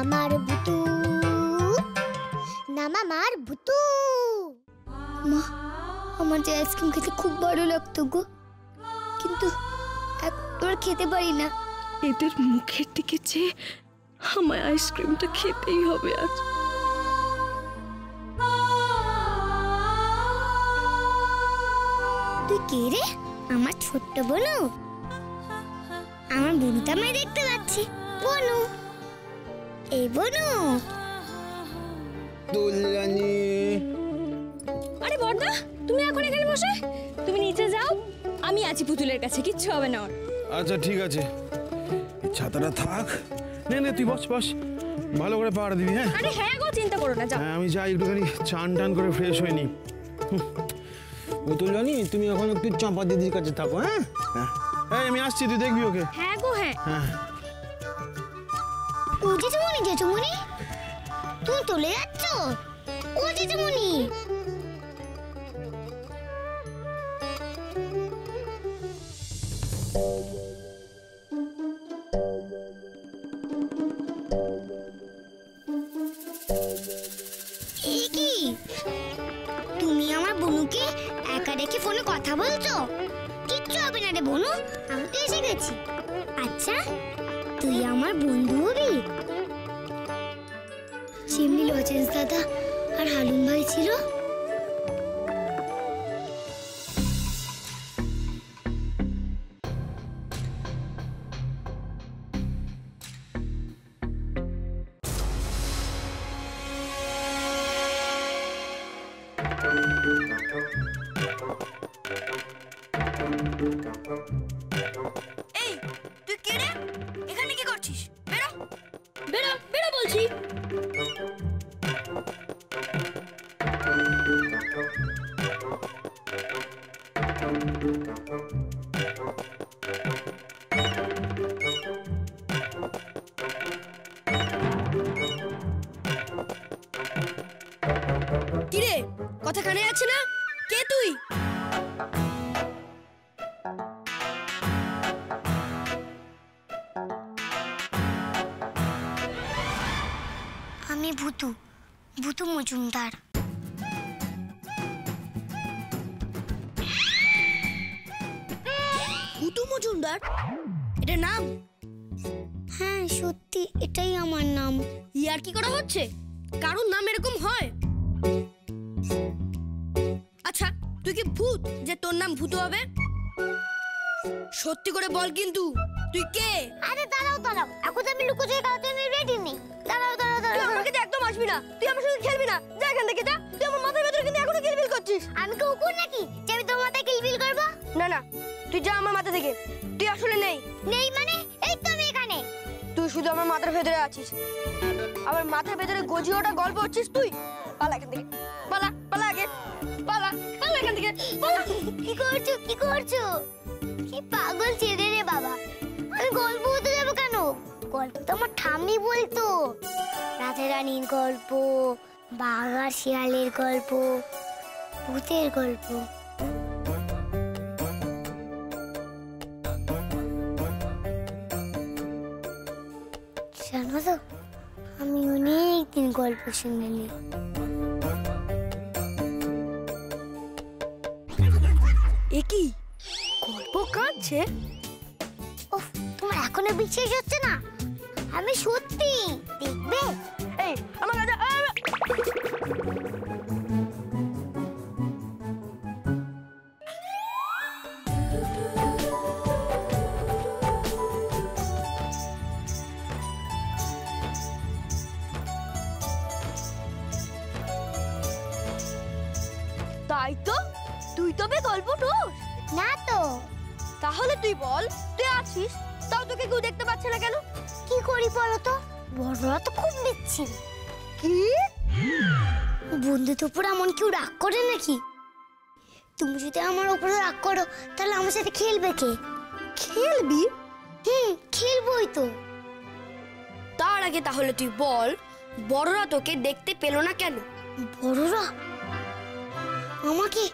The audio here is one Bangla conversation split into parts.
মামার ভুতু, না মামার ভুতু। মা, আমার যে আইসক্রিম খেতে খুব ভালো লাগতো গো, কিন্তু একবার খেতে পারি না। এদের মুখের দিকে চেয়ে আমায় আইসক্রিমটা খেতেই হবে আজ। তুই কে রে? আমার ছোট্ট বোনু? আমার বোনটা আমায় দেখতে পাচ্ছি। বোনু, এই বোনু। দুলরানী। আরে বড়দা, তুমি এখন এখানে বসে? তুমি নিচে যাও, আমি আছি পুতুলের কাছে, কিচ্ছু হবে না ওর। আচ্ছা ঠিক আছে, ছাতাটা থাক। নে নে তুই বস বস, ভালো করে পাহাড় দিবি। হ্যাঁ আরে হ্যাঁ গো, চিন্তা করো না, যাও। হ্যাঁ আমি যাই, একটুখানি চান টান করে ফ্রেশ হয়ে নি। বুতুলরানী, তুমি এখন একটু চাঁপা দিদির কাছে থাকো। হ্যাঁ হ্যাঁ আমি আসছি, তুই দেখবি ওকে। হ্যাঁ গো হ্যাঁ। হ্যাঁ ও জেঠুমনি, জেঠুমনি তুমি চলে যাচ্ছ? ও জেঠুমনি। কি তুমি আমার বোনুকে একা রেখে ফোনে কথা বলছো? কিচ্ছু হবে না রে বোনু, আমি তো এসে গেছি। আচ্ছা, তুই আমার বন্ধু হবি? যেমনি লজেন্স দাদা আর হালুম ভাই ছিল, এই তুই কে রে? এখানে কি করছিস? বেরো বেরো বেরো বলছি। কি রে, কথা কানে আছে না? কে তুই? আমি ভুতু, ভুতু মজুমদার। ভুতু মজুমদার? এটা নাম? হ্যাঁ সত্যি, এটাই আমার নাম। ইয়ার কি করা হচ্ছে? কারোর নাম এরকম হয়? আচ্ছা, তুই কি ভূত যে তোর নাম ভুতু হবে? সত্যি করে বল কিন্তু, তুই কে? আরে দাঁড়াও দাঁড়াও, এখন আমি লুকোচুরি খেলাতে আমি রেডি নেই। দাঁড়াও দাঁড়াও তুই দাঁড়াও। আমাকে একদম আসবি না, তুই আমার সাথে খেলবি না, যা এখান থেকে যা। তুই আমার মাথার ভেতরে কিন্তু এখনো কিলবিল করছিস। আমি কি কুকুর নাকি যে আমি তোমার মাথায় কিলবিল করবো? না না, তুই যা আমার মাথা থেকে। তুই আসলে নেই। নেই মানে? এই তো আমি এখানে। তুই শুধু আমার মাথার ভেতরে আছিস, আমার মাথার ভেতরে গজিওটা গল্প হচ্ছিস তুই। পালা এখান থেকে, পালা পালা আগে, পালা পালা এখান থেকে, পালা। কি করছো, কি করছো? কি পাগল ছেলে রে বাবা। আমি গল্প বলতে যাবো কেন? গল্প তো আমার ঠাম্মি বলতো। রাধা রানীর গল্প, বাঘ আর শিয়ালের গল্প, ভূতের গল্প। জানো তো, আমি অনেকদিন গল্প শুনিনি। এ কি গল্প কাঁদছে? ওফ, তোমার এখনো বিশ্বাস হচ্ছে না? আমি সত্যি, দেখবে। এই আমার কাছে তাই তো, তুই তবে গল্প নোস? না তো। তাহলে তুই বল, তুই আছিস, তাও তোকে কেউ দেখতে পাচ্ছে না কেন? কি করি বলো তো, বড়রা তো খুব বিচ্ছিন। কি বন্ধুদের উপর এমন কেউ রাগ করে নাকি? তুমি যদি আমার উপরে রাগ করো, তাহলে আমার সাথে খেলবে কে? খেলবি? খেলবই তো। তার আগে তাহলে তুই বল, বড়রা তোকে দেখতে পেল না কেন? বড়রা আমাকে?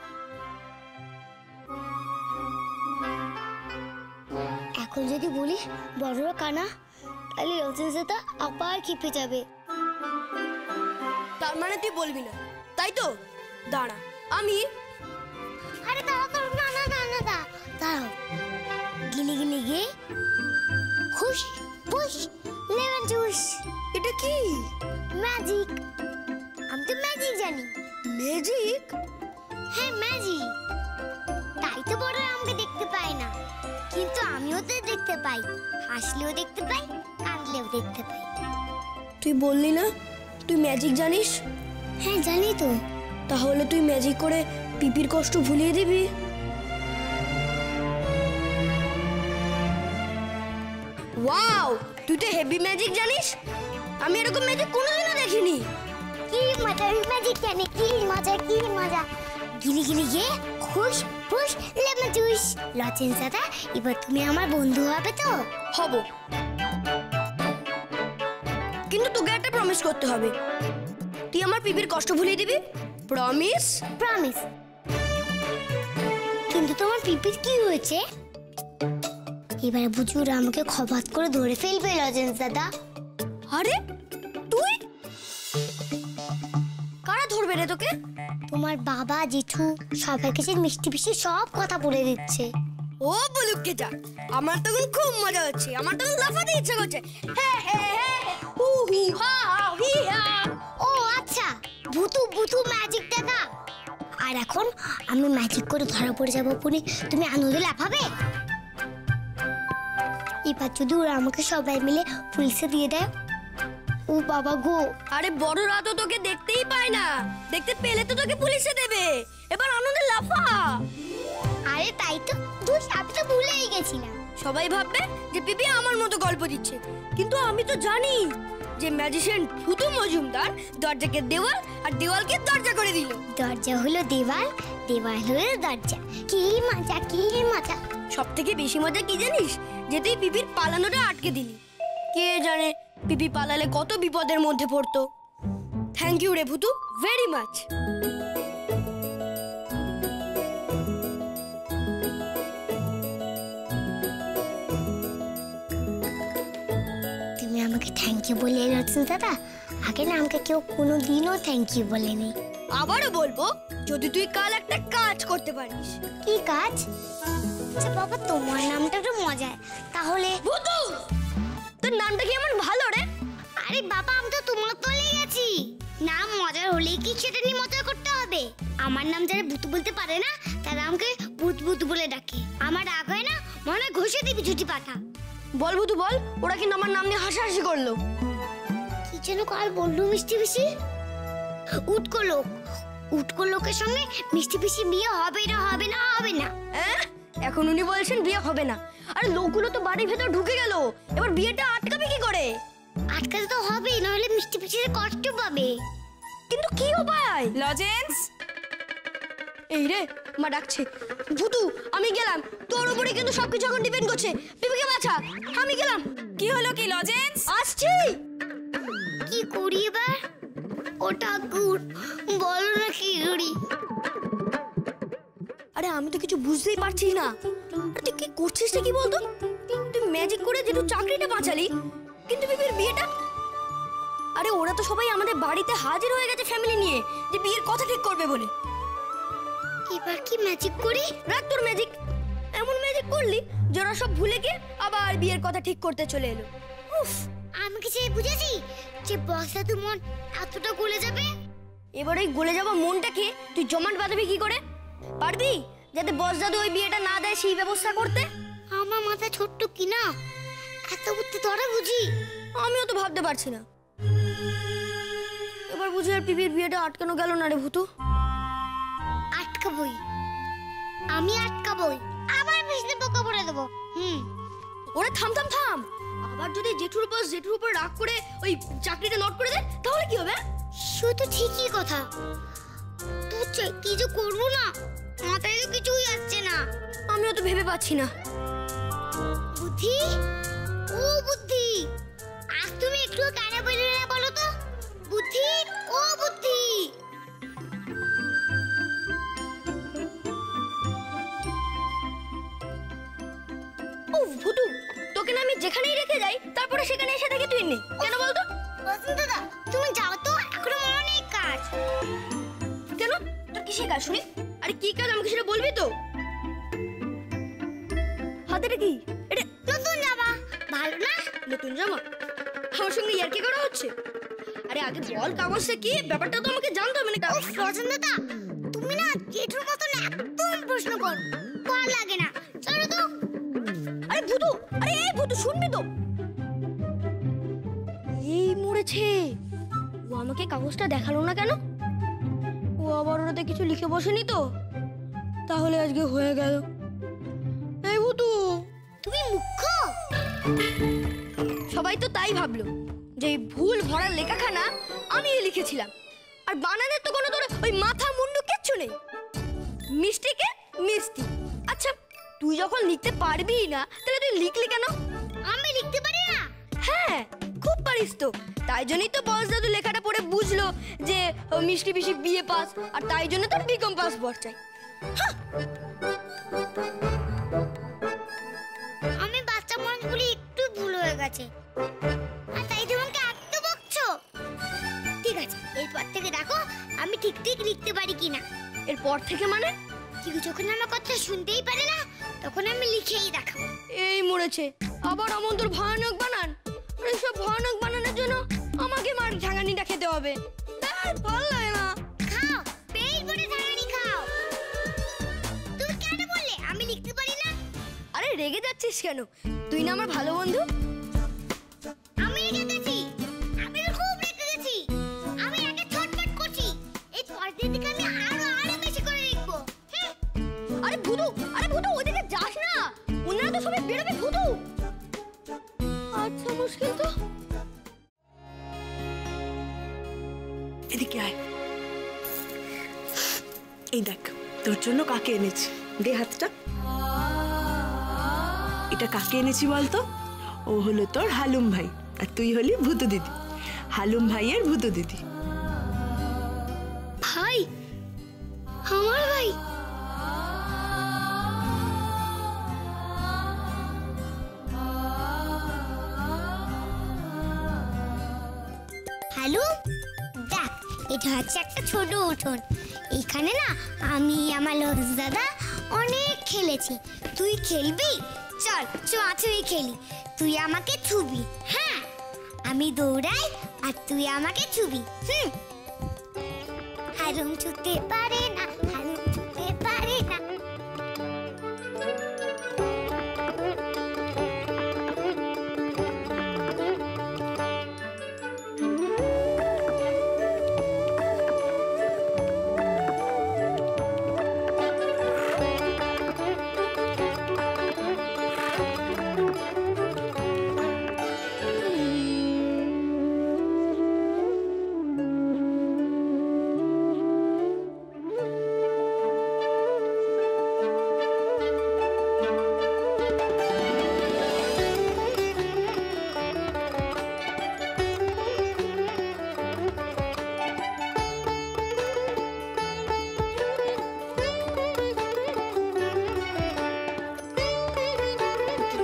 এখন যদি বলি বড়রা কানা, তাহলে লজেন্সটা আবার খেপে যাবে। তার মানে তুই বলবি না, তাই তো? দাঁড়া, আমি আরে দাঁড়াও, না না না না দাঁড়াও। গিলি গিলি গে খুশ পুশ লেমন জুস। এটা কি? ম্যাজিক। আমি তো ম্যাজিক জানি। ম্যাজিক? হ্যাঁ ম্যাজিক। তাই তো বড়রা আমাকে দেখতে পায় না, কিন্তু আমিও তো দেখতে পাই। হাসলেও দেখতে পাই, কাঁদলেও দেখতে পাই। তুই বললি না তুই ম্যাজিক জানিস? হ্যাঁ জানি তো। তাহলে তুই ম্যাজিক করে পিপির কষ্ট ভুলিয়ে দিবি। ওয়াও, তুই তো হেভি ম্যাজিক জানিস। আমি এরকম ম্যাজিক কোনোদিনও দেখিনি। কি মজা, ম্যাজিক জানি, কি মজা কি মজা। গিলি গিলি গে খুশ পুশ লেমন জুস। লজেন্স দাদা, এবার তুমি আমার বন্ধু হবে তো? হব, কিন্তু তোকে একটা প্রমিস করতে হবে। তুই আমার পিপির কষ্ট ভুলিয়ে দিবি, প্রমিস? প্রমিস। কিন্তু তোমার পিপির কি হয়েছে? এবারে বুঝুরা আমাকে খবাত করে ধরে ফেলবে লজেন্স দাদা। আরে তুই? কারা ধরবে রে তোকে? তোমার বাবা জেঠু সবার কাছে মিষ্টি পিষ্টি সব কথা বলে দিচ্ছে। ও বলুকে যা, আমার তখন খুব মজা হচ্ছে, আমার তখন লাফাতে ইচ্ছা করছে। হে হে হে হু হু হা হি হা। ও আচ্ছা, ভূতু ভূতু ম্যাজিক দেখা। আর এখন আমি ম্যাজিক করে ধরা পড়ে যাবো, পুনি তুমি আনন্দে লাফাবে। এবার যদি ওরা আমাকে সবাই মিলে পুলিশে দিয়ে দেয়, ও বাবা গো। আরে বড়রা তো তোকে দেখতেই পায় না, দেখতে পেলে তো তোকে পুলিশে দেবে। এবার আনন্দে লাফা। আরে তাই তো, দোষ আমি তো ভুলেই গেছিলাম। সবাই ভাববে যে পিপি আমার মতো গল্প দিচ্ছে, কিন্তু আমি তো জানি যে ম্যাজিশিয়ান ভূতু মজুমদার দরজাকে দেওয়াল আর দেওয়ালকে দরজা করে দিল। দরজা হলো দেওয়াল, দেওয়াল হলো দরজা। কি মজা কি মজা। সব থেকে বেশি মজা কি জানিস? যে তুই পিপির পালানোটা আটকে দিলি। কে জানে পিপি পালালে কত বিপদের মধ্যে পড়তো। থ্যাংক ইউ রে ভূতু, ভেরি মাচ। তুমি আমাকে থ্যাংক ইউ বলে লজেন্স দাদা, আগে না আমাকে কেউ কোনোদিনও থ্যাংক ইউ বলেনি। আবারও বলবো, যদি তুই কাল একটা কাজ করতে পারিস। কি কাজ? আচ্ছা বাবা, তোমার নামটা একটু মজার, তাহলে ভূতু, তোর নামটা কি এমন ভালো রে? আরে বাবা, আমি তো তোমার তলেই গেছি। নাম মজার হলেই কি সেটা নিয়ে মজা করতে হবে? আমার নাম যারা ভূত বলতে পারে না, তারা আমাকে ভূত ভূত বলে ডাকে। আমার রাগ হয় না, মনে হয় ঘষে দিবি ঝুটি পাঠা। বল ভূতু বল, ওরা কিন্তু আমার নাম নিয়ে হাসাহাসি করলো। কি যেন কাল বললো মিষ্টি পিসি? উটকো লোক, উটকো লোকের সঙ্গে মিষ্টি পিসি বিয়ে হবে না হবে না হবে না। এখন উনি বলছেন বিয়ে হবে না। আরে লোকগুলো তো বাড়ির ভেতর ঢুকে গেল, এবার বিয়েটা আটকাবে কি করে? আটকাতে তো হবে, নাহলে মিষ্টি পিসির কষ্ট পাবে। কিন্তু কি উপায়? লজেন্স, এই রে, মা ডাকছে। ভূতু, আমি গেলাম, তোর উপরে কিন্তু সবকিছু এখন ডিপেন্ড করছে। পিপিকে বাঁচা, আমি গেলাম। কি হলো কি লজেন্স? আসছি। কি করি এবার? ও ঠাকুর, বলো না কি করি? আরে আমি তো কিছু বুঝতেই পারছি না। আরে তুই কি করছিস রে, কি বলতো? তুই ম্যাজিক করে যেটু চাকরিটা বাঁচালি, কিন্তু পিপির বিয়েটা? আরে ওরা তো সবাই আমাদের বাড়িতে হাজির হয়ে গেছে ফ্যামিলি নিয়ে, যে বিয়ের কথা ঠিক করবে বলে। এবার কি ম্যাজিক করি? রাখ তোর ম্যাজিক। এমন ম্যাজিক করলি যে ওরা সব ভুলে গিয়ে আবার বিয়ের কথা ঠিক করতে চলে এলো। উফ, আমি কি সেই বুঝেছি যে বসা তো মন এতটা গলে যাবে? এবার ওই গলে যাওয়া মনটাকে তুই জমাট বাঁধাবি কি করে? পারবি যাতে বস দাদু ওই বিয়েটা না দেয় সেই ব্যবস্থা করতে? আমার মাথা ছোট্ট কি না, এত বুদ্ধি তোরা বুঝি? আমিও তো ভাবতে পারছি না। এবার বুঝি আর পিপির বিয়েটা আটকানো গেল না রে ভূতু। আটকাবই, আমি আটকাবই। আবার মিষ্টি পোকা পড়ে দেবো। ওরে থাম থাম থাম। আবার যদি জেঠুর উপর রাগ করে ওই চাকরিটা নট করে দেয়, তাহলে কি হবে? সে তো ঠিকই কথা। তো কি যে করবো না, মাথায় তো কিছুই আসছে না। আমিও তো ভেবে পাচ্ছি না। বুদ্ধি, ও বুদ্ধি, আজ তুমি একটু কানে বলে না বলো তো? বুদ্ধি, ও বুদ্ধি। ও ভূতু, তোকে না আমি যেখানেই রেখে যাই তারপরে সেখানে এসে কাজ শুনি? আরে কি কাজ আমাকে সেটা বলবি তো? হাতেটা কি? এটা নতুন জামা ভালো না? নতুন জামা? আমার সঙ্গে ইয়ার্কি করা হচ্ছে? আরে আগে বল কাগজটা কি, ব্যাপারটা তো আমাকে জানতে হবে না। উফ রজনীদা, তুমি না জেঠুর মতন একদম প্রশ্ন করো, ভালো লাগে না। চলো তো। আরে ভুতু, আরে এই ভুতু শুনবি তো? এই মরেছে। ও আমাকে কাগজটা দেখালো না কেন? ও আবার ওটাতে কিছু লিখে বসেনি তো? তাহলে আজকে হয়ে গেল। এই ভুতু, তুমি মুখ্য। সবাই তো তাই ভাবলো যে এই ভুল ভরা লেখাখানা আমি লিখেছিলাম, আর বানানের তো কোনো তোর ওই মাথা মুন্ডু কিচ্ছু নেই। মিষ্টিকে মিষ্টি। আচ্ছা তুই যখন লিখতে পারবি না তাহলে তুই লিখলি কেন? আমি লিখতে পারি না? হ্যাঁ খুব পারিস তো, তাই জন্যই তো বস দাদু লেখাটা পড়ে বুঝলো যে মিষ্টি পিসি বিএ পাস, আর তাই জন্য তোর বিকম পাস বর্ষায়। আমি বাচ্চা মানুষ বলে একটু ভুল হয়ে গেছে, আর তাই তোমাকে এত বকছো। ঠিক আছে, এরপর থেকে দেখো আমি ঠিক ঠিক লিখতে পারি কিনা। এরপর থেকে মানে? কেউ যখন আমার কথা শুনতেই পারে না তখন আমি লিখেই দেখাবো। এই মরেছে, আবার আমন তোর ভয়ানক বানান। আর সব ভয়ানক বানানোর জন্য আমাকে মার ঝাঙানিটা খেতে হবে। ভালো লাগে না। খাও, পেট ভরে ঝাড়ানি খাও। তুমি কেন বললে আমি লিখতে পারি না? আরে রেগে যাচ্ছিস কেন? তুই না আমার ভালো বন্ধু। আমি রেগে গেছি, আমি তো খুব রেগে গেছি। আমি আগে ছটফট করছি, এই পরের দিকে আমি আরো বেশি করে লিখবো। আরে ভুতু ওদিকে যাস না, ওনারা তো সবাই বেরোবে। ভুতু আচ্ছা মুশকিল তো। এদিকে আয়। এই দেখ তোর জন্য কাকে এনেছি, দে হাতটা। এটা কাকে এনেছি বলতো? ও হলো তোর হালুম ভাই, আর তুই হলি ভূতু দিদি। হালুম ভাইয়ের ভূতু দিদি। ভাই, আমার ভাই। হ্যালো, দেখ এটা হচ্ছে একটা ছোট উঠোন। এখানে না আমি আমার লজ দাদা অনেক খেলেছি। তুই খেলবি? চল ছোঁয়াছুঁয়ি খেলি। তুই আমাকে ছুবি, হ্যাঁ আমি দৌড়াই আর তুই আমাকে ছুবি। হালুম ছুতে পারে না, হালুম ছুতে পারে না।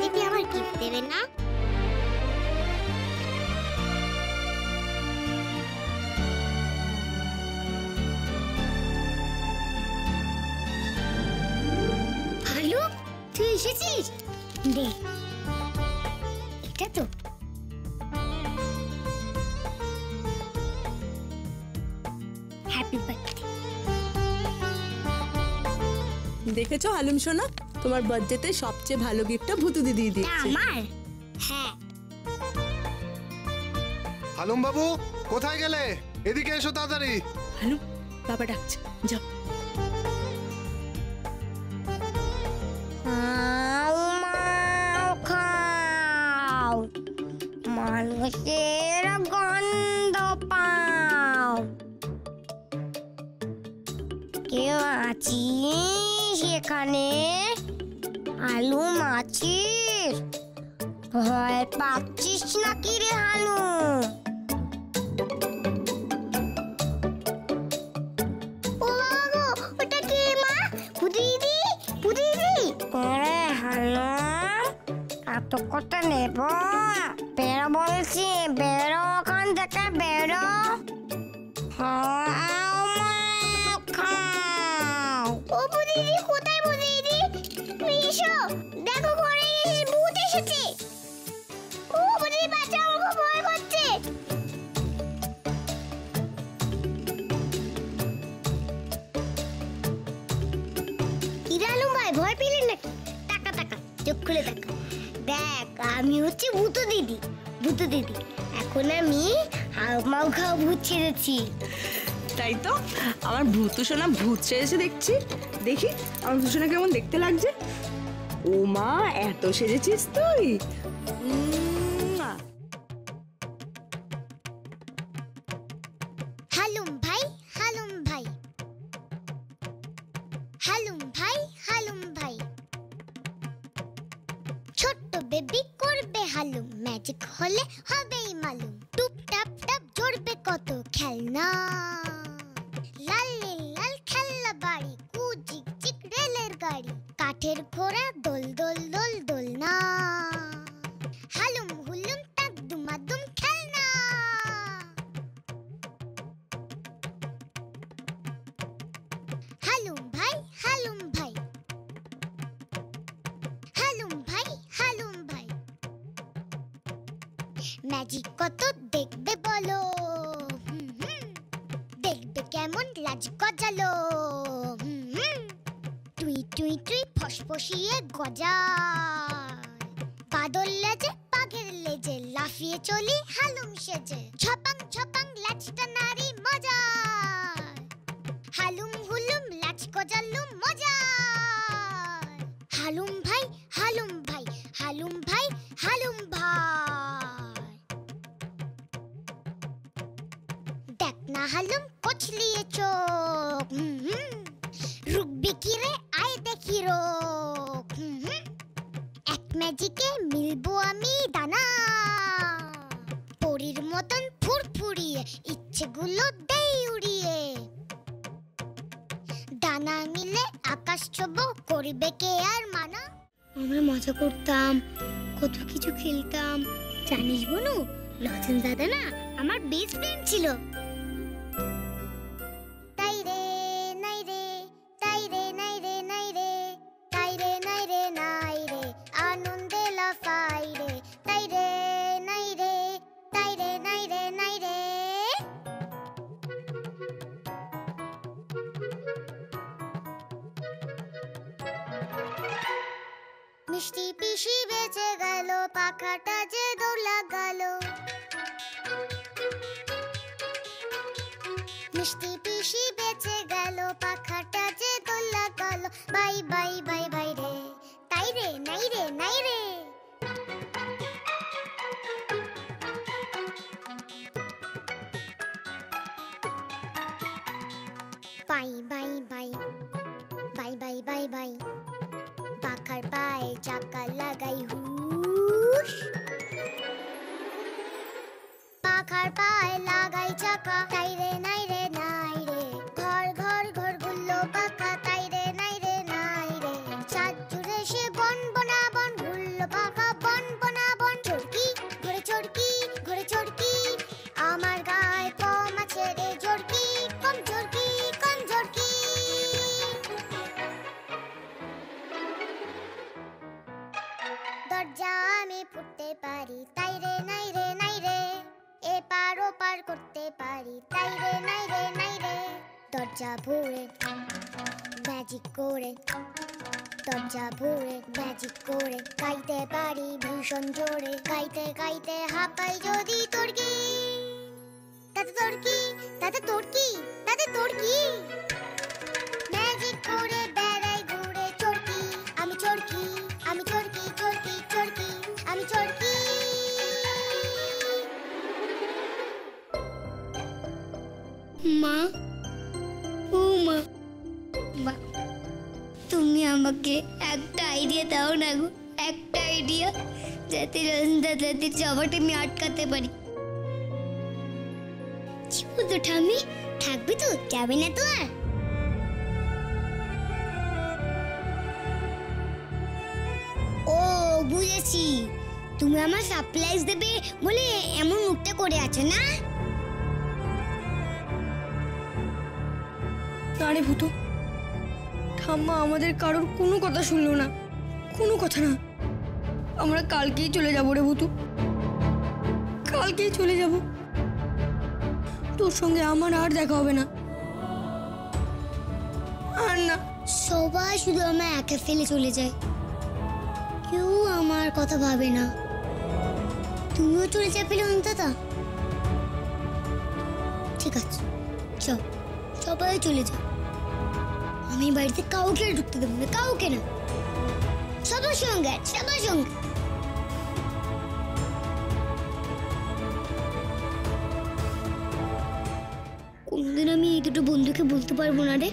দিদি আমার গিফট দেবে না? ভালো, তুই এসেছিস? দে, এটা তো হ্যাপি বার্থডে। দেখেছো হালুম সোনা, তোমার বার্থডেতে সবচেয়ে ভালো গিফটটা ভূতু দিদি দিয়েছে। আমার? হ্যাঁ। হালুম বাবু কোথায় গেলে? এদিকে এসো তাড়াতাড়ি। হালুম বাবা ডাকছে, যাও। খাও, মানুষের গন্ধ পাও। কেউ আছিস এখানে? হালুম আছিস? ভয় পাচ্ছিস নাকি রে হালুম? ও বাবা গো, ওটা কে মা? বুদিদি, বুদিদি। ওরে হালুম, এত কথা নেব? বেরো বলছি, বেরো ওখান থেকে, বেরো। খাও, ভয় ভয় পেলি নাকি? টাকা টাকা চোখ খুলে টাকা দেখ, আমি হচ্ছে ভূত দিদি। ভূত দিদি এখন আমি হাউমাউ খাও ভূত ছেড়েছি। তাই তো, আমার ভূত সোনা ভূত সেজেছে দেখছি। দেখি আমার ভূত সোনা কেমন দেখতে লাগছে। ও মা, এত সেজেছিস তুই? হালুম ভাই, হালুম ভাই, হালুম ভাই, হালুম ভাই, ছোট্ট বেবি করবে হালুম, ম্যাজিক হলে হবেই মালুম। টুপ টাপ টাপ জড়বে কত খেলনা, লাল লাল খেলনা বাড়ি, কুচিক চিক রেলের গাড়ি, কাঠের ঘোড়া দোল দোল দোল দোলনা, হালুম হুলুম টাক দুমাদুম খেলনা। হালুম ভাই, হালুম ভাই, হালুম ভাই, হালুম ভাই, ম্যাজিক কত দেখবে বলো, দেখবে কেমন লাজ গজালো, টুই টুই টুই ফসফসিয়ে গজায়, বাদল লেজে বাঘের লেজে লাফিয়ে চলি হালুম সেজে, ছপাং ছপাং লাচটা নারী মজা, হালুম হুলুম লাচ গজালুম মজা। হালুম ভাই, হালুম ভাই, হালুম ভাই, হালুম ভাই, দেখ না হালুম কচলিয়ে চোখ, রুকবি কি রে আয় দেখি রোক, এক ম্যাজিকে মিলবো আমি দানা, পরীর মতন ফুরফুরিয়ে ইচ্ছেগুলো দেই উড়িয়ে, ডানা মিলে আকাশ ছোবো করবে কে আর মানা। আমরা মজা করতাম, কত কিছু খেলতাম, জানিস বনু, লজেন দাদা না আমার বেস্ট ফ্রেন্ড ছিল। তাই রে নাই রে, তাই রে নাই রে নাই রে, তাই রে নাই রে নাই রে, আনন্দে লাফাই রে, তাই রে নাই রে, তাই রে নাই রে নাই রে। মিষ্টি পিসি বেঁচে গেল, পাখাটা যে দৌড় লাগালো, মিষ্টি পিসি বেঁচে গেল, পাখাটা যে দৌড় লাগালো, বাই বাই বাই বাই রে, তাই রে নাই রে নাই রে। Bye bye bye bye bye bye bye, পাখার পায়ে চাকা লাগাই হুশ, পাখার পায়ে লাগাই চাকা, তাই রে নাই রে নাই রে, ঘর ঘর ঘর ঘুরলো পাখা, তাই রে নাই রে নাই রে, চাঁদ জুড়ে সে বন বনা বন, ঘুরলো পাখা বন বনা বন, চড়কি ঘরে চড়কি ঘরে চড়কি, আমার গায়ে কম আছে রে জড়কি, কম জড়কি কম জড়কি। দরজা আমি ফুটতে পারি, তাই রে নাই রে নাই রে, এপার ওপার করতে পারি, তাই রে নাই রে নাই রে, দরজা ভরে ম্যাজিক করে, দরজা ভরে ম্যাজিক করে, গাইতে পারি ভীষণ জোরে, গাইতে গাইতে হাঁপাই যদি তোরকি, তাতে তোরকি তাতে তোরকি তাতে তোরকি, ম্যাজিক করে বেড়াই ঘুরে চড়কি, আমি চড়কি আমি চড়কি চড়কি চড়কি আমি চড়কি। মা, ও মা, তুমি আমাকে একটা আইডিয়া দাও না গো, একটা আইডিয়া, যাতে দাদাদের যাওয়াটা আমি আটকাতে পারি। কি বলতো ঠাম্মি, থাকবি তো, যাবি না তো আর? ও বুঝেছি, তুমি আমার সারপ্রাইজ দেবে বলে এমন মুখটা করে আছো না? আরে ভূতু, ঠাম্মা আমাদের কারোর কোনো কথা শুনলো না, কোনো কথা না। আমরা কালকেই চলে যাবো রে ভূতু, কালকেই চলে যাব। তোর সঙ্গে আমার আর দেখা হবে না, আর না। সবাই শুধু আমায় একা ফেলে চলে যায়, কেউ আমার কথা ভাবে না। তুমিও চলে যাবে অন্তত। ঠিক আছে, চল সবাই চলে যাও। আমি বাড়িতে কাউকে ঢুকতে দেবো না, কাউকে না। সবার সঙ্গে সবার সঙ্গে। কোনদিন আমি এই দুটো বন্ধুকে বলতে পারবো না রে।